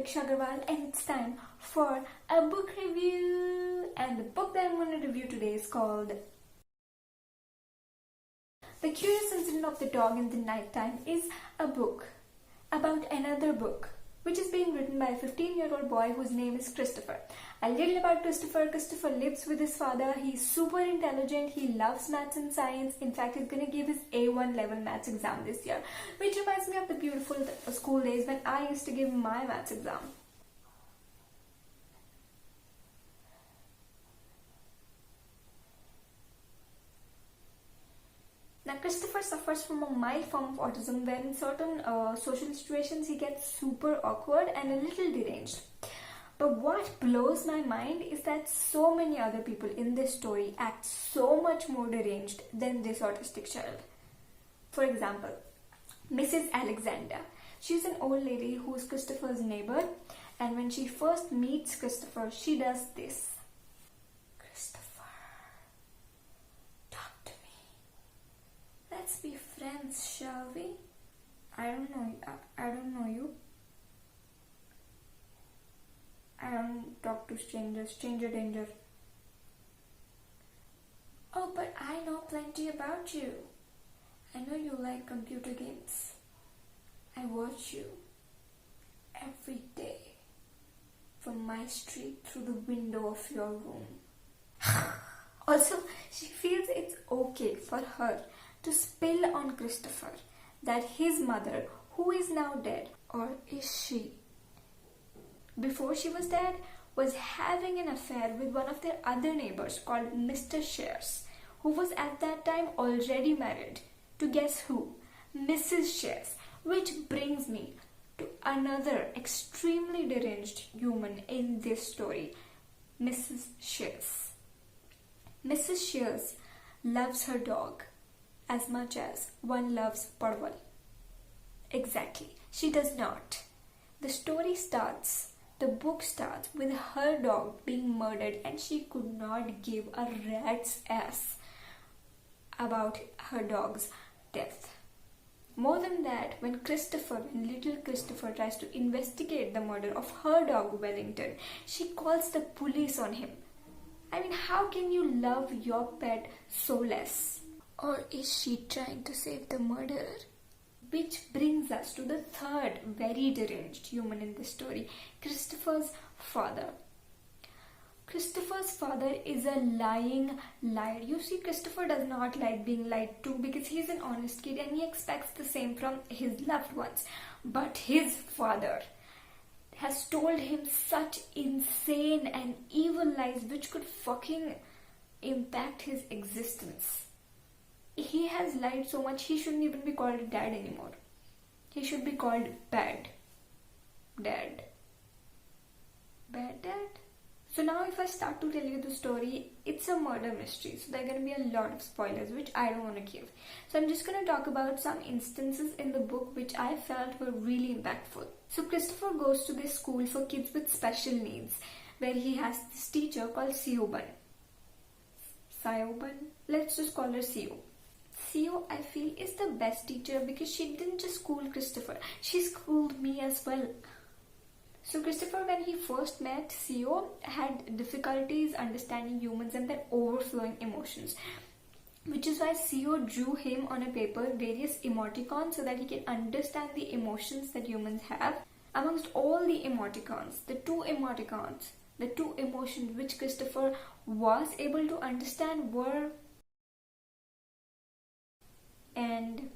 Diksha Agarwal, and it's time for a book review. And the book that I'm going to review today is called The Curious Incident of the Dog in the Nighttime. Is a book about another book which is being written by a 15-year-old boy whose name is Christopher. A little about Christopher. Christopher lives with his father. He's super intelligent. He loves maths and science. In fact, he's going to give his A1 level maths exam this year, which reminds me of the beautiful school days when I used to give my maths exam. Now, Christopher suffers from a mild form of autism where in certain social situations he gets super awkward and a little deranged. But what blows my mind is that so many other people in this story act so much more deranged than this autistic child. For example, Mrs. Alexander. She's an old lady who's Christopher's neighbor, and when she first meets Christopher, she does this. Let's be friends, shall we? I don't know you. I don't talk to strangers. Stranger danger. Oh, but I know plenty about you. I know you like computer games. I watch you every day from my street through the window of your room. Also, she feels it's okay for her to spill on Christopher that his mother, who is now dead, or is she, before she was dead, was having an affair with one of their other neighbors called Mr. Shares, who was at that time already married to guess who? Mrs. Shares, which brings me to another extremely deranged human in this story, Mrs. Shares. Mrs. Shares loves her dog as much as one loves Parval. Exactly, she does not. The story starts, the book starts with her dog being murdered, and she could not give a rat's ass about her dog's death. More than that, when little Christopher tries to investigate the murder of her dog Wellington, she calls the police on him. I mean, how can you love your pet so less? Or is she trying to save the murderer? Which brings us to the third very deranged human in this story, Christopher's father. Christopher's father is a lying liar. You see, Christopher does not like being lied to because he's an honest kid and he expects the same from his loved ones. But his father has told him such insane and evil lies which could fucking impact his existence. He has lied so much, he shouldn't even be called dad anymore. He should be called bad dad. Bad dad? So now if I start to tell you the story, it's a murder mystery. So there are going to be a lot of spoilers, which I don't want to give. So I'm just going to talk about some instances in the book which I felt were really impactful. So Christopher goes to this school for kids with special needs, where he has this teacher called Siobhan. Let's just call her Sio. Sio, I feel, is the best teacher because she didn't just school Christopher, she schooled me as well. So Christopher, when he first met Sio, had difficulties understanding humans and their overflowing emotions, which is why Sio drew him on a paper various emoticons so that he can understand the emotions that humans have. Amongst all the emoticons, the two emotions which Christopher was able to understand were and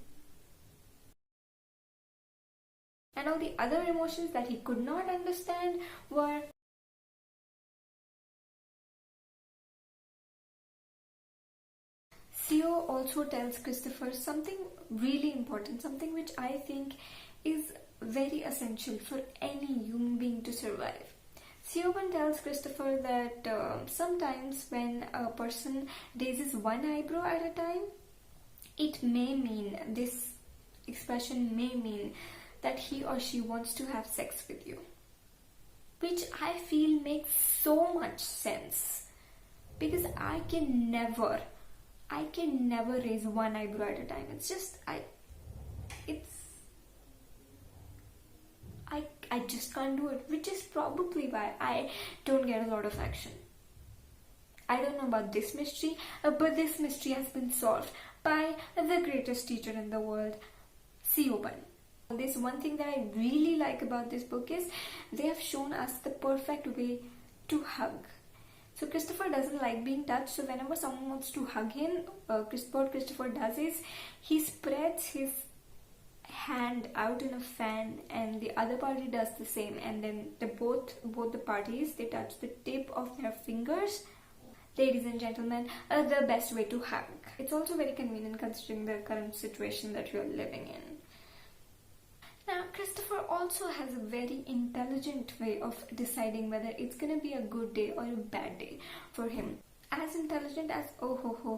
all the other emotions that he could not understand were Sio also tells Christopher something really important, something which I think is very essential for any human being to survive. Siobhan tells Christopher that sometimes when a person raises one eyebrow at a time, this expression may mean that he or she wants to have sex with you. Which I feel makes so much sense. Because I can never raise one eyebrow at a time. I just can't do it, which is probably why I don't get a lot of action. I don't know about this mystery, but this mystery has been solved by the greatest teacher in the world, C.O. Bunny. This one thing that I really like about this book is they have shown us the perfect way to hug. So Christopher doesn't like being touched, so whenever someone wants to hug him, what Christopher does is he spreads his hand out in a fan and the other party does the same, and then both the parties, they touch the tip of their fingers. Ladies and gentlemen, the best way to hug. It's also very convenient considering the current situation that we are living in. Now, Christopher also has a very intelligent way of deciding whether it's gonna be a good day or a bad day for him. As intelligent as oh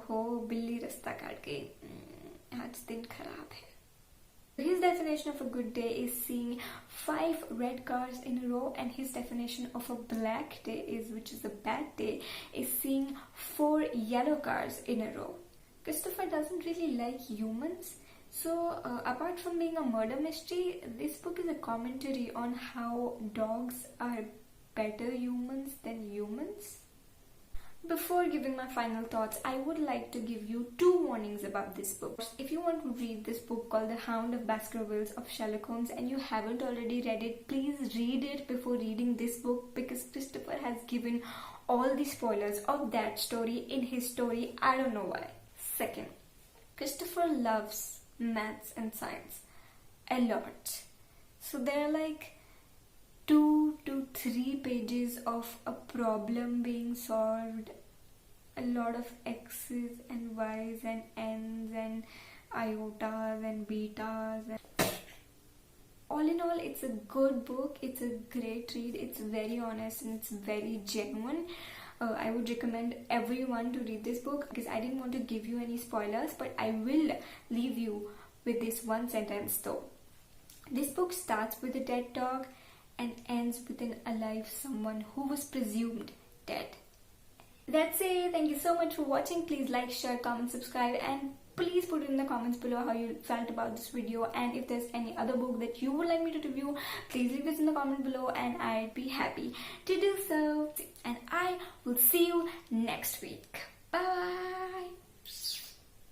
ho, billi rasta kaat gayi, aaj din kharab hai. His definition of a good day is seeing 5 red cars in a row, and his definition of a black day which is a bad day, is seeing 4 yellow cars in a row. Christopher doesn't really like humans. So apart from being a murder mystery, this book is a commentary on how dogs are better humans than humans. Before giving my final thoughts, I would like to give you 2 warnings about this book. If you want to read this book called The Hound of Baskervilles of Sherlock Holmes and you haven't already read it, please read it before reading this book, because Christopher has given all the spoilers of that story in his story. I don't know why. Second, Christopher loves maths and science a lot. So there are like 2 to 3 pages of a problem being solved, a lot of x's and y's and n's and iotas and betas. All in all, it's a good book. It's a great read. It's very honest and it's very genuine. I would recommend everyone to read this book, because I didn't want to give you any spoilers, but I will leave you with this one sentence though. This book starts with a dead dog and ends with an alive someone who was presumed dead. That's it. Thank you so much for watching. Please like, share, comment, subscribe, and please put in the comments below how you felt about this video, and if there's any other book that you would like me to review, please leave this in the comment below and I'd be happy to do so. And I will see you next week. Bye.